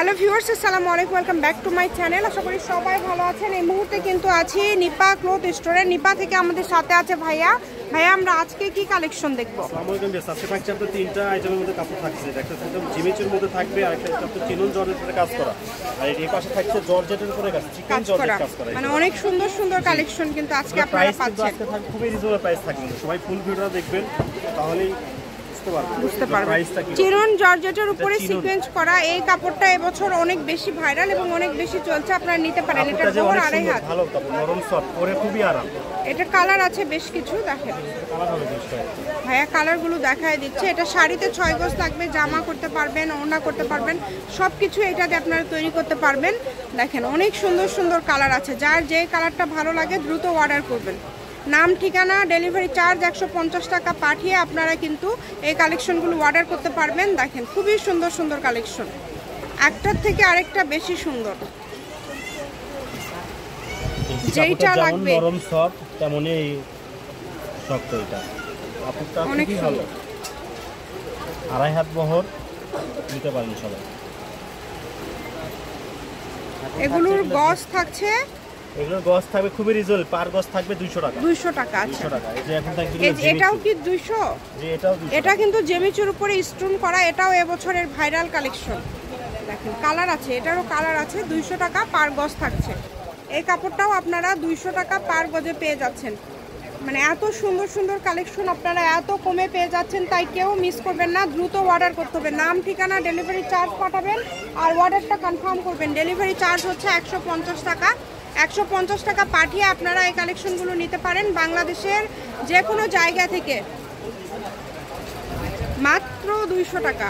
Hello viewers, আসসালামু আলাইকুম, welcome back to my channel. আশা করি সবাই ভালো আছেন। এই মুহূর্তে কিন্তু আছি নিপা ক্লথ স্টোরে। নিপা থেকে আমাদের সাথে আছে ভাইয়া। আমরা আজকে কি কালেকশন দেখবো? আসসালামু আলাইকুম। আজকে থাকছে আপনাদের তিনটা আইটেমের মধ্যে কাপড় থাকছে। একটা একদম জিমিচুর মধ্যে থাকবে, আর একটা আপনাদের চিনন জর্জেটের কাজ করা, আর এই পাশে থাকছে জর্জেটের উপরে কাজ, চিকেন জর্জেট কাজ করা। মানে অনেক সুন্দর সুন্দর কালেকশন কিন্তু আজকে আপনারা পাচ্ছেন। আজকে থাকবে খুবই রিজনেবল প্রাইস থাকবে। সবাই ফুল ভিডিওটা দেখবেন, তাহলেই বুঝতে পারবেন। চিনন জর্জেটের উপরে সিকোয়েন্স করা এই কাপড়টা এবছর অনেক বেশি ভাইরাল এবং অনেক বেশি চলছে। আপনারা নিতে পারেন। এটা বড় আড়াই হাত, ভালো কাপড়, নরম সফট, পরে খুবই আরাম। এটা কালার আছে বেশ কিছু, দেখেন কালার হবে বেশ ভাইয়া কালারগুলো দেখায় দিচ্ছে। এটা শাড়িতে 6 গজ লাগবে, জামা করতে পারবেন, ওড়না করতে পারবেন, সব কিছু এটাতে আপনারা তৈরি করতে পারবেন। দেখেন অনেক সুন্দর সুন্দর কালার আছে। যার যে কালারটা ভালো লাগে দ্রুত অর্ডার করবেন। নাম, ঠিকানা, ডেলিভারি চার্জ 150 টাকা পাঠিয়ে আপনারা কিন্তু এই কালেকশনগুলো অর্ডার করতে পারবেন। দেখেন খুবই সুন্দর সুন্দর কালেকশন, একটার থেকে আরেকটা বেশি সুন্দর। যেইটা লাগবে নরম সফট তেমনই শক্ত। এটা কাপড়টা অনেক ভালো, আড়াই হাত বহর, নিতে পারেন সবাই। এগুলোর গজ থাকছে, এগুলোর গজ থাকবে খুবই রিজনেবল, পার গজ থাকবে 200 টাকা। 200 টাকা। আচ্ছা 200 টাকা। এই যে এখন থাকছে এটাও কি 200? জি, এটাও 200। এটা কিন্তু জেমিচুর উপরে স্টোন করা, এটাও এবছরের ভাইরাল কালেকশন। দেখেন কালার আছে, এটারও কালার আছে। 200 টাকা পার গজ থাকছে। এই কাপড়টাও আপনারা 200 টাকা পার গজে পেয়ে যাচ্ছেন। মানে এত সুন্দর সুন্দর কালেকশন আপনারা এত কমে পেয়ে যাচ্ছেন, তাই কেউ মিস করবেন না, দ্রুত অর্ডার করতে হবে। নাম, ঠিকানা, ডেলিভারি চার্জ পাঠাবেন আর অর্ডারটা কনফার্ম করবেন। ডেলিভারি চার্জ হচ্ছে 150 টাকা। 150 টাকা পাঠিয়ে আপনারা এই কালেকশনগুলো নিতে পারেন বাংলাদেশের যে কোনো জায়গা থেকে, মাত্র 200 টাকা।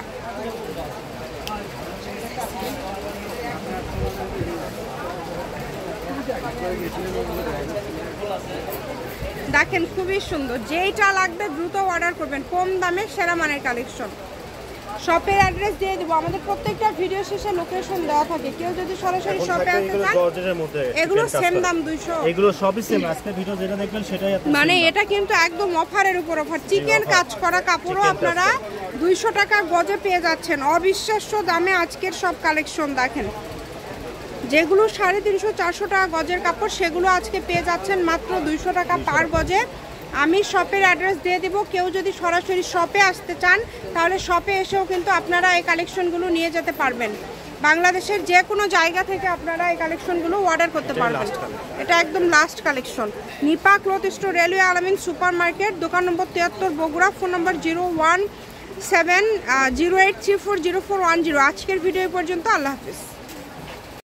দেখেন খুবই সুন্দর, যেইটা লাগবে দ্রুত অর্ডার করবেন। কম দামে সেরা মানের কালেকশন। শপের অ্যাড্রেস দিয়ে দিব, আমাদের প্রত্যেকটা ভিডিও শেষে লোকেশন দেওয়া থাকে। কেউ যদি সরাসরি শপে আসতে চান, এগুলো সেম দাম 200। এগুলো সবই সেম। আজকে ভিডিও যেটা দেখবেন সেটাই আপনারা, মানে এটা কিন্তু একদম অফারের উপর অফার। চিকেন কাজ করা কাপড়ও আপনারা 200 টাকা গজে পেয়ে যাচ্ছেন। অবিশ্বাস্য দামে আজকের সব কালেকশন। দেখেন যেগুলো 350-400 টাকা গজের কাপড়, সেগুলো আজকে পেয়ে যাচ্ছেন মাত্র 200 টাকা পার গজে। আমি শপের অ্যাড্রেস দিয়ে দেবো। কেউ যদি সরাসরি শপে আসতে চান, তাহলে শপে এসেও কিন্তু আপনারা এই কালেকশনগুলো নিয়ে যেতে পারবেন। বাংলাদেশের যে কোনো জায়গা থেকে আপনারা এই কালেকশনগুলো অর্ডার করতে পারবেন। এটা একদম last collection. Nipa cloth store, railway Alamin super market, দোকান নম্বর 73, বগুড়া। ফোন নম্বর 01708340410। আজকের ভিডিও পর্যন্ত। আল্লাহ হাফিজ।